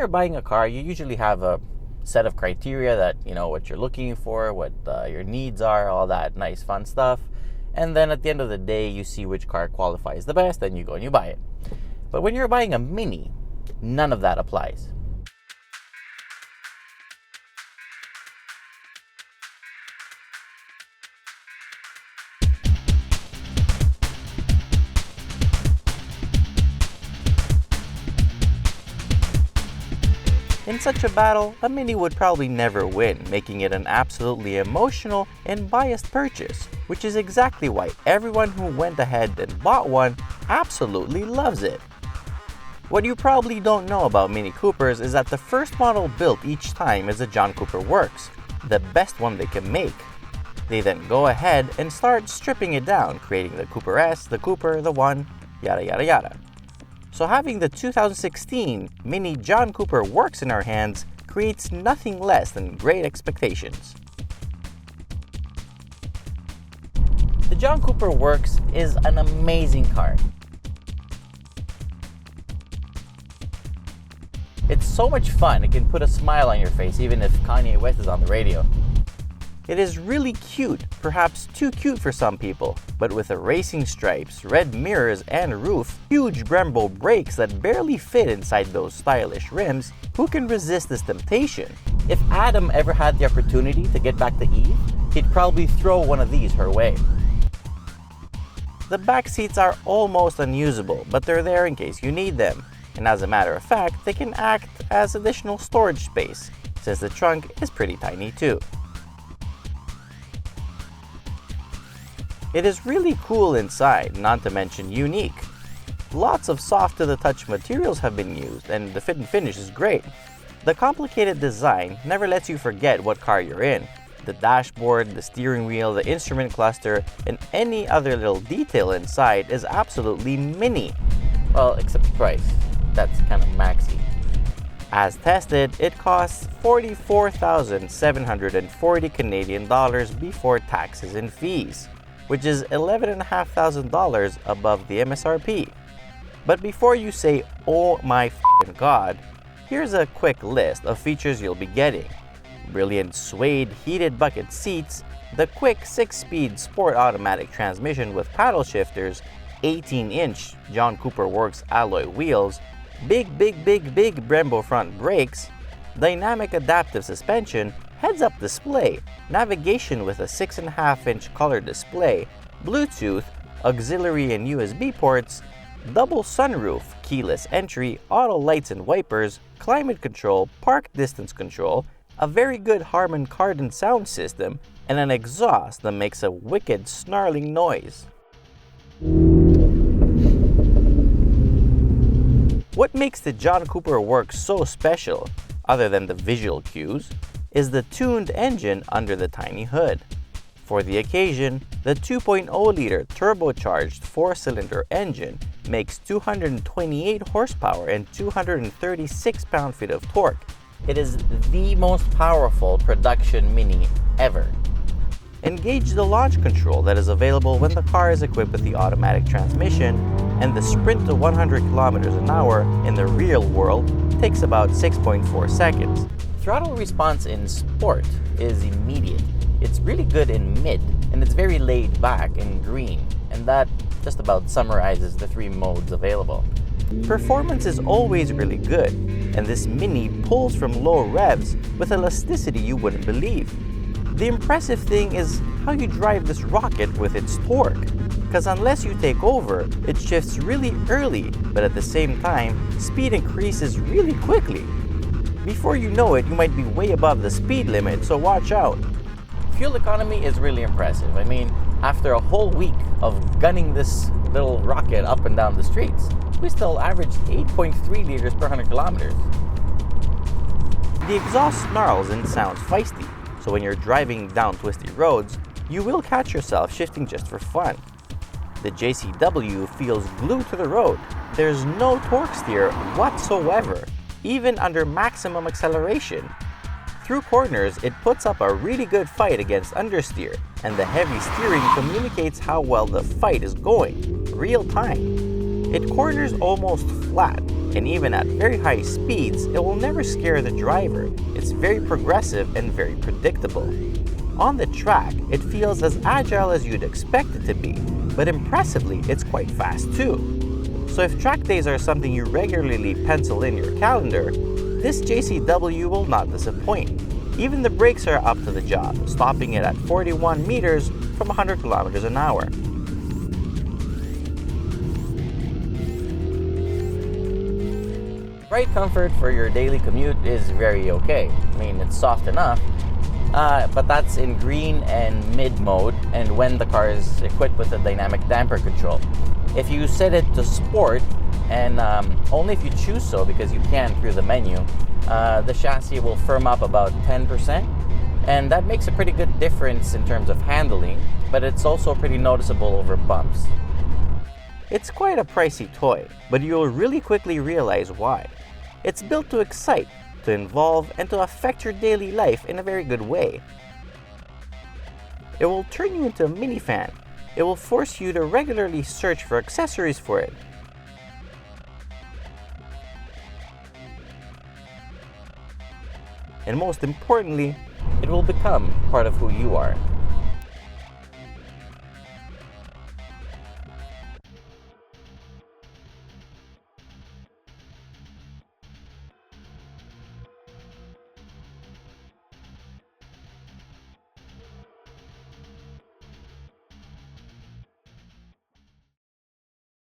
you're buying a car, you usually have a set of criteria that, what you're looking for, what your needs are, all that nice fun stuff. And then at the end of the day, you see which car qualifies the best, and you go and you buy it. But when you're buying a Mini, none of that applies. In such a battle, a Mini would probably never win, making it an absolutely emotional and biased purchase, which is exactly why everyone who went ahead and bought one absolutely loves it. What you probably don't know about Mini Coopers is that the first model built each time is a John Cooper Works, the best one they can make. They then go ahead and start stripping it down, creating the Cooper S, the Cooper, the One, yada yada yada. So having the 2016 Mini John Cooper Works in our hands creates nothing less than great expectations. The John Cooper Works is an amazing car. It's so much fun, it can put a smile on your face even if Kanye West is on the radio. It is really cute, perhaps too cute for some people, but with the racing stripes, red mirrors and roof, huge Brembo brakes that barely fit inside those stylish rims, who can resist this temptation? If Adam ever had the opportunity to get back to Eve, he'd probably throw one of these her way. The back seats are almost unusable, but they're there in case you need them. And as a matter of fact, they can act as additional storage space, since the trunk is pretty tiny too. It is really cool inside, not to mention unique. Lots of soft-to-the-touch materials have been used, and the fit and finish is great. The complicated design never lets you forget what car you're in. The dashboard, the steering wheel, the instrument cluster, and any other little detail inside is absolutely mini. Well, except the price. That's kind of maxi. As tested, it costs 44,740 Canadian dollars before taxes and fees, which is $11,500 above the MSRP. But before you say, oh my f***ing god, here's a quick list of features you'll be getting. Brilliant suede heated bucket seats, the quick 6-speed sport automatic transmission with paddle shifters, 18-inch John Cooper Works alloy wheels, big Brembo front brakes, dynamic adaptive suspension, heads-up display, navigation with a 6.5-inch color display, Bluetooth, auxiliary and USB ports, double sunroof, keyless entry, auto lights and wipers, climate control, park distance control, a very good Harman Kardon sound system, and an exhaust that makes a wicked snarling noise. What makes the John Cooper Works so special, other than the visual cues, is the tuned engine under the tiny hood. For the occasion, the 2.0-liter turbocharged 4-cylinder engine makes 228 horsepower and 236 pound-feet of torque. It is the most powerful production Mini ever. Engage the launch control that is available when the car is equipped with the automatic transmission, and the sprint to 100 kilometers an hour in the real world takes about 6.4 seconds. Throttle response in Sport is immediate. It's really good in Mid, and it's very laid back in Green, and that just about summarizes the 3 modes available. Performance is always really good, and this Mini pulls from low revs with elasticity you wouldn't believe. The impressive thing is how you drive this rocket with its torque, because unless you take over, it shifts really early, but at the same time, speed increases really quickly. Before you know it, you might be way above the speed limit, so watch out. Fuel economy is really impressive. I mean, after a whole week of gunning this little rocket up and down the streets, we still averaged 8.3 liters per 100 kilometers. The exhaust snarls and sounds feisty, so when you're driving down twisty roads, you will catch yourself shifting just for fun. The JCW feels glued to the road. There's no torque steer whatsoever, even under maximum acceleration. Through corners, it puts up a really good fight against understeer, and the heavy steering communicates how well the fight is going, real time. It corners almost flat, and even at very high speeds, it will never scare the driver. It's very progressive and very predictable. On the track, it feels as agile as you'd expect it to be, but impressively, it's quite fast too. So if track days are something you regularly pencil in your calendar, this JCW will not disappoint. Even the brakes are up to the job, stopping it at 41 meters from 100 kilometers an hour. Ride comfort for your daily commute is very okay. I mean, it's soft enough, but that's in green and mid mode and when the car is equipped with a dynamic damper control. If you set it to sport, and only if you choose so because you can through the menu, the chassis will firm up about 10%, and that makes a pretty good difference in terms of handling, but it's also pretty noticeable over bumps. It's quite a pricey toy, but you'll really quickly realize why. It's built to excite, to involve, and to affect your daily life in a very good way. It will turn you into a minifan. It will force you to regularly search for accessories for it. And most importantly, it will become part of who you are.